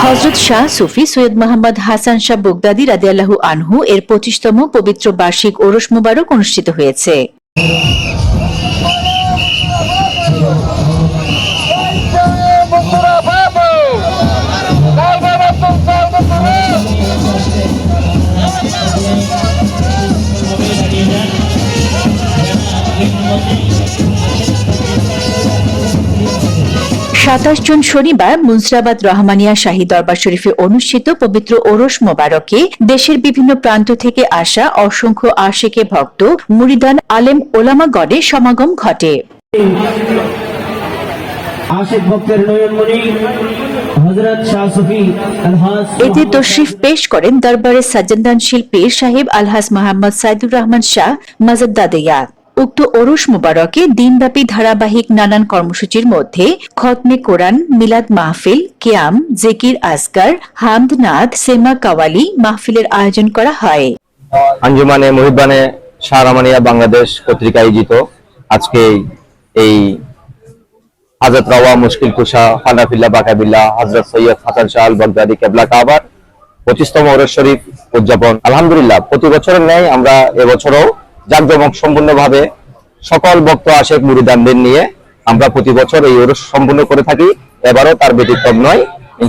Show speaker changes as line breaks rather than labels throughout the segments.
হযরত শাহ সুফি সৈয়দ মোহাম্মদ হাসান শাহ বগদাদী রাদিয়াল্লাহু আনহু এর 25তম পবিত্র বার্ষিক ওরস মোবারক অনুষ্ঠিত হয়েছে। সাতাশ জুন শনিবার মুন্সিরাবাদ রহমানিয়া শাহী দরবার শরীফে অনুষ্ঠিত পবিত্র ওরস মোবারকে দেশের বিভিন্ন প্রান্ত থেকে আসা অসংখ্য আশিকে ভক্ত, মুরিদান, আলেম ওলামাগণের সমাগম ঘটে। এতে তশরিফ পেশ করেন দরবারের সাজ্জাদানশীল পীর সাহেব আলহাজ মোহাম্মদ সাইদুর রহমান শাহ মাজাদ্দাদিয়া। উক্ত ওরস মুবারকে দিনব্যাপী ধারাবাহিক নানান কর্মসূচির মধ্যে খতমে কোরআন, মিলাদ মাহফিল, কিয়াম, জিকির আসগার, হামদ নাদ, সেমা কাওয়ালি মাহফিলের আয়োজন করা হয়।
আঞ্জুমানে মুহিব্বানে শাহ রহমানিয়া বাংলাদেশ কর্তৃক আয়োজিত আজকে এই হযরত রাওয়া মুশকিল কুশা হানাফিল্লাহ বাকাবিল্লাহ হযরত সৈয়দ হাসান শাহ আল বগদাদী কেবলা কাবার 25তম ওরস শরীফ উদযাপন আলহামদুলিল্লাহ প্রতি বছরের ন্যায় আমরা এবছরও জাঁকজমক সম্পূর্ণভাবে সকল ভক্ত আশেক মুরিদানদের নিয়ে আমরা প্রতি বছর এই ওরস সম্পূর্ণ করে থাকি। এবারও তার ব্যতিক্রম নয়।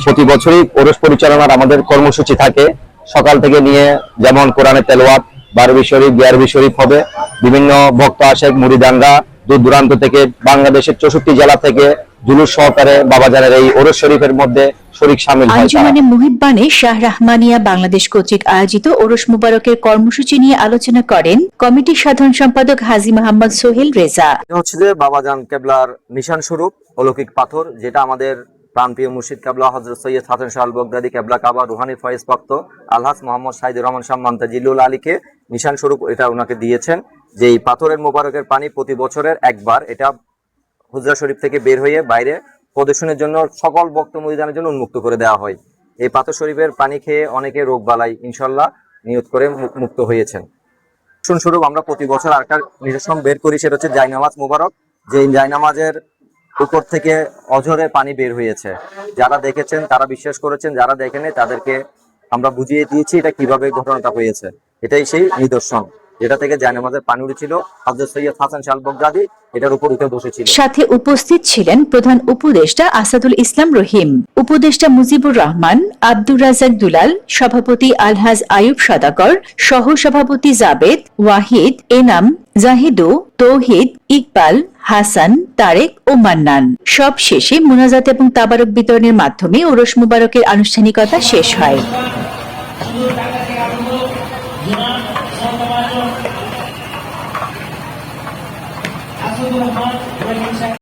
প্রতি বছরই ওরস পরিচালনার আমাদের কর্মসূচি থাকে সকাল থেকে নিয়ে, যেমন কোরআনের তেলাওয়াত, বারবি শরীফ, বিয়ারবি শরীফ হবে। বিভিন্ন ভক্ত আশেক মুরিদানরা দূর দূরান্ত থেকে, বাংলাদেশের 64 জেলা থেকে জুলুস সহকারে বাবাজানের এই ওরস শরীফের মধ্যে শরীক শামিল হয়।
আঞ্জুমানে মুহিব্বানে শাহ রহমানিয়া বাংলাদেশ কর্তৃক আয়োজিত ওরস মুবারকের কর্মসূচি নিয়ে আলোচনা করেন কমিটির সাধারণ সম্পাদক হাজী মোহাম্মদ সোহেল রেজা।
হচ্ছে যে বাবাজান কেবলার নিশান স্বরূপ অলৌকিক পাথর, যেটা আমাদের প্রাণপ্রিয় মুর্শিদ কেবলা হযরত সৈয়দ হাসান শাহ আল বগদাদী কেবলা কাবা রুহানি ফয়েজ প্রাপ্ত আলহাজ মোহাম্মদ সাইদুর রহমান শাহ মান্তাজিলুল আলীকে নিশান স্বরূপ এটা ওনাকে দিয়েছেন। যে এই পাথরের মোবারকের পানি প্রতি বছরের একবার এটা হুজরা শরীফ থেকে বের হয়ে বাইরে প্রদর্শনের জন্য সকল ভক্ত মুরিদানের জন্য উন্মুক্ত করে দেওয়া হয়। এই পাথর শরীফের পানি খেয়ে অনেকে রোগ বালাই ইনশাল্লাহ নিয়ত করে মুক্ত হয়েছেন। স্বরূপ আমরা প্রতি বছর আরেকটা নিদর্শন বের করি, সেটা হচ্ছে জায়নামাজ মুবারক। যে জায়নামাজের উপর থেকে অঝরে পানি বের হয়েছে, যারা দেখেছেন তারা বিশ্বাস করেছেন, যারা দেখেনি তাদেরকে আমরা বুঝিয়ে দিয়েছি এটা কিভাবে ঘটনাটা হয়েছে। এটাই সেই নিদর্শন যেটা থেকে জায়নামাজের পানি উঠেছিল। হযরত সৈয়দ হাসান শাহ আল বগদাদী এটার উপর উঠে বসেছিল।
সাথে উপস্থিত ছিলেন প্রধান উপদেষ্টা আসাদুল ইসলাম রহিম, উপদেষ্টা মুজিবুর রহমান, আব্দুর রাজাক দুলাল, সভাপতি আলহাজ আয়ুব সদাকর, সহ সভাপতি জাবেদ, ওয়াহিদ, এনাম, জাহিদু, তৌহিদ, ইকবাল, হাসান, তারেক ও মান্নান। সব শেষে মুনাজাত এবং তাবারক বিতরণের মাধ্যমে ওরস মুবারকের আনুষ্ঠানিকতা শেষ হয়।